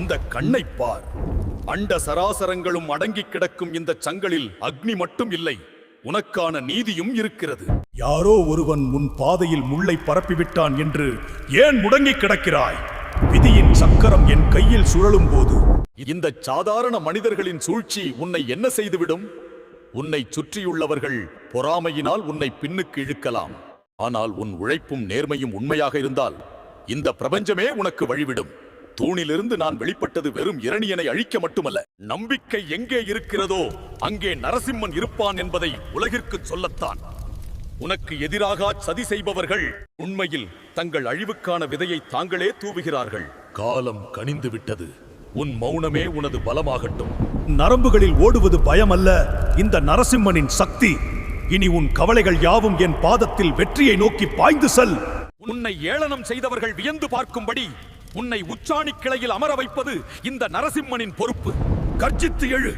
இந்த கண்ணை பார். அண்ட சராசரங்களும் அடங்கி கிடக்கும் இந்த சங்களில் அக்னி மட்டும் இல்லை, உனக்கான நீதியும் இருக்கிறது. யாரோ ஒருவன் உன் பாதையில் முள்ளை பரப்பிவிட்டான் என்று ஏன் முடங்கி கிடக்கிறாய்? விதியின் சக்கரம் என் கையில் சுழலும் போது இந்த சாதாரண மனிதர்களின் சூழ்ச்சி உன்னை என்ன செய்துவிடும்? உன்னை சுற்றியுள்ளவர்கள் பொறாமையினால் உன்னை பின்னுக்கு இழுக்கலாம். ஆனால் உன் உழைப்பும் நேர்மையும் உண்மையாக இருந்தால் இந்த பிரபஞ்சமே உனக்கு வழிவிடும். தூணிலிருந்து நான் வெளிப்பட்டது வெறும் இரணியனை அழிக்க மட்டுமல்ல, நம்பிக்கை எங்கே இருக்கிறதோ அங்கே நரசிம்மன் இருப்பான் என்பதை உலகிற்கு சொல்லத்தான். உனக்கு எதிராக சதி செய்பவர்கள் உண்மையில் தங்கள் அழிவுக்கான விதையை தாங்களே தூவுகிறார்கள். காலம் கனிந்து விட்டது. உன் மௌனமே உனது பலமாகட்டும். நரம்புகளில் ஓடுவது பயமல்ல, இந்த நரசிம்மனின் சக்தி. இனி உன் கவலைகள் யாவும் என் பாதத்தில் வெற்றியை நோக்கி பாய்ந்து செல். உன்னை ஏளனம் செய்தவர்கள் வியந்து பார்க்கும்படி உன்னை உச்சாணி கிளையில் அமர வைப்பது இந்த நரசிம்மனின் பொறுப்பு. கர்ஜித்து எழு.